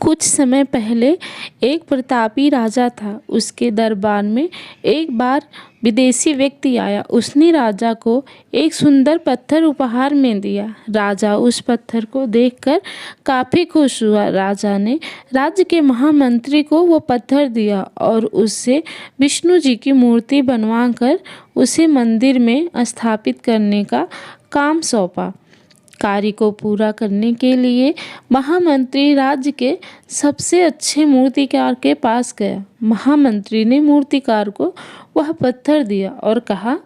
कुछ समय पहले एक प्रतापी राजा था। उसके दरबार में एक बार विदेशी व्यक्ति आया। उसने राजा को एक सुंदर पत्थर उपहार में दिया। राजा उस पत्थर को देखकर काफ़ी खुश हुआ। राजा ने राज्य के महामंत्री को वो पत्थर दिया और उससे विष्णु जी की मूर्ति बनवाकर उसे मंदिर में स्थापित करने का काम सौंपा। कार्य को पूरा करने के लिए महामंत्री राज्य के सबसे अच्छे मूर्तिकार के पास गया। महामंत्री ने मूर्तिकार को वह पत्थर दिया और कहा,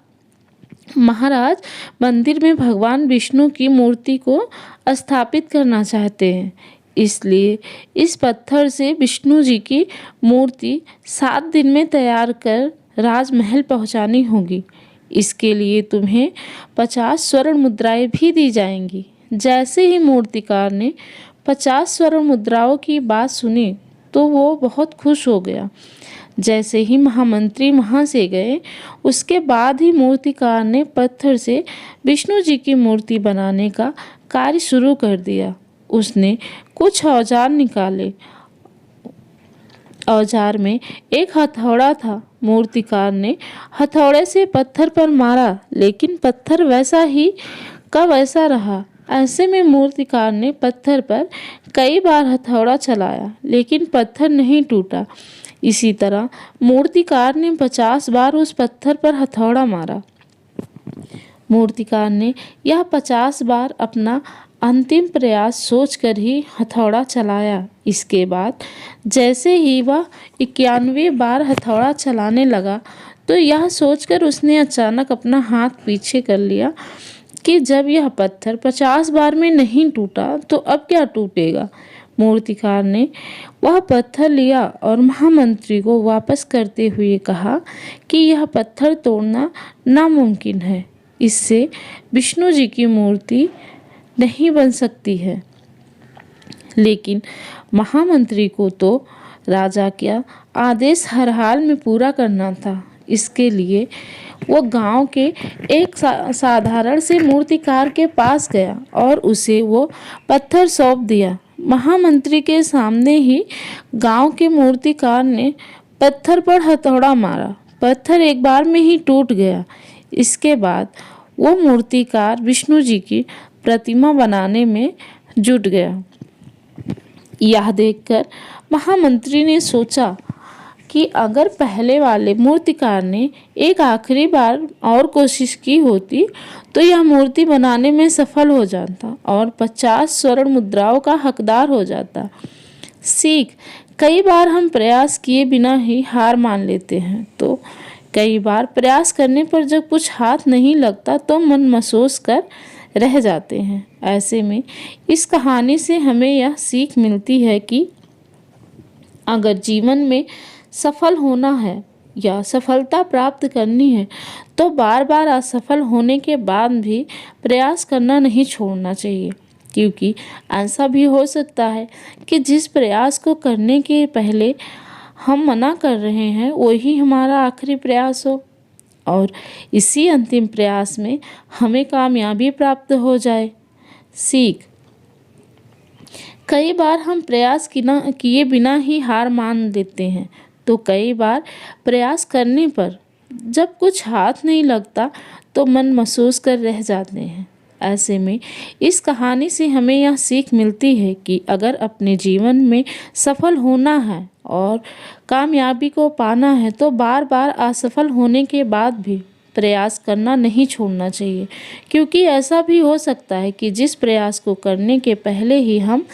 महाराज, मंदिर में भगवान विष्णु की मूर्ति को स्थापित करना चाहते हैं, इसलिए इस पत्थर से विष्णु जी की मूर्ति 7 दिन में तैयार कर राजमहल पहुंचानी होगी। इसके लिए तुम्हें 50 स्वर्ण मुद्राएं भी दी जाएंगी। जैसे ही मूर्तिकार ने 50 स्वर्ण मुद्राओं की बात सुनी तो वो बहुत खुश हो गया। जैसे ही महामंत्री वहाँ से गए, उसके बाद ही मूर्तिकार ने पत्थर से विष्णु जी की मूर्ति बनाने का कार्य शुरू कर दिया। उसने कुछ औजार निकाले। औजार में एक हथौड़ा था। मूर्तिकार ने हथौड़े से पत्थर पर मारा, लेकिन पत्थर वैसा ही का वैसा रहा। ऐसे में मूर्तिकार ने पत्थर पर कई बार हथौड़ा चलाया, लेकिन पत्थर नहीं टूटा। इसी तरह मूर्तिकार ने 50 बार उस पत्थर पर हथौड़ा मारा। मूर्तिकार ने यह 50 बार अपना अंतिम प्रयास सोचकर ही हथौड़ा चलाया। इसके बाद जैसे ही वह 91 बार हथौड़ा चलाने लगा तो यह सोचकर उसने अचानक अपना हाथ पीछे कर लिया कि जब यह पत्थर 50 बार में नहीं टूटा तो अब क्या टूटेगा। मूर्तिकार ने वह पत्थर लिया और महामंत्री को वापस करते हुए कहा कि यह पत्थर तोड़ना नामुमकिन है, इससे विष्णु जी की मूर्ति नहीं बन सकती है। लेकिन महामंत्री को तो राजा का आदेश हर हाल में पूरा करना था। इसके लिए वो गांव के एक साधारण से मूर्तिकार के पास गया और उसे वो पत्थर सौंप दिया। महामंत्री के सामने ही गांव के मूर्तिकार ने पत्थर पर हथौड़ा मारा। पत्थर एक बार में ही टूट गया। इसके बाद वो मूर्तिकार विष्णु जी की प्रतिमा बनाने में जुट गया। यह देखकर महामंत्री ने सोचा कि अगर पहले वाले मूर्तिकार ने एक आखिरी बार और कोशिश की होती तो यह मूर्ति बनाने में सफल हो जाता और 50 स्वर्ण मुद्राओं का हकदार हो जाता। सीख, कई बार हम प्रयास किए बिना ही हार मान लेते हैं, तो कई बार प्रयास करने पर जब कुछ हाथ नहीं लगता तो मन महसूस कर रह जाते हैं। ऐसे में इस कहानी से हमें यह सीख मिलती है कि अगर जीवन में सफल होना है या सफलता प्राप्त करनी है तो बार बार असफल होने के बाद भी प्रयास करना नहीं छोड़ना चाहिए, क्योंकि ऐसा भी हो सकता है कि जिस प्रयास को करने के पहले हम मना कर रहे हैं वही हमारा आखिरी प्रयास हो और इसी अंतिम प्रयास में हमें कामयाबी प्राप्त हो जाए। सीख, कई बार हम प्रयास किए बिना ही हार मान लेते हैं, तो कई बार प्रयास करने पर जब कुछ हाथ नहीं लगता तो मन महसूस कर रह जाते हैं। ऐसे में इस कहानी से हमें यह सीख मिलती है कि अगर अपने जीवन में सफल होना है और कामयाबी को पाना है तो बार बार असफल होने के बाद भी प्रयास करना नहीं छोड़ना चाहिए, क्योंकि ऐसा भी हो सकता है कि जिस प्रयास को करने के पहले ही हम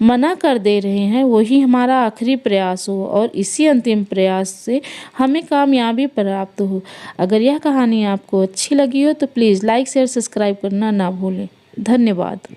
मना कर दे रहे हैं वही हमारा आखिरी प्रयास हो और इसी अंतिम प्रयास से हमें कामयाबी प्राप्त हो। अगर यह कहानी आपको अच्छी लगी हो तो प्लीज़ लाइक शेयर सब्सक्राइब करना ना भूलें। धन्यवाद।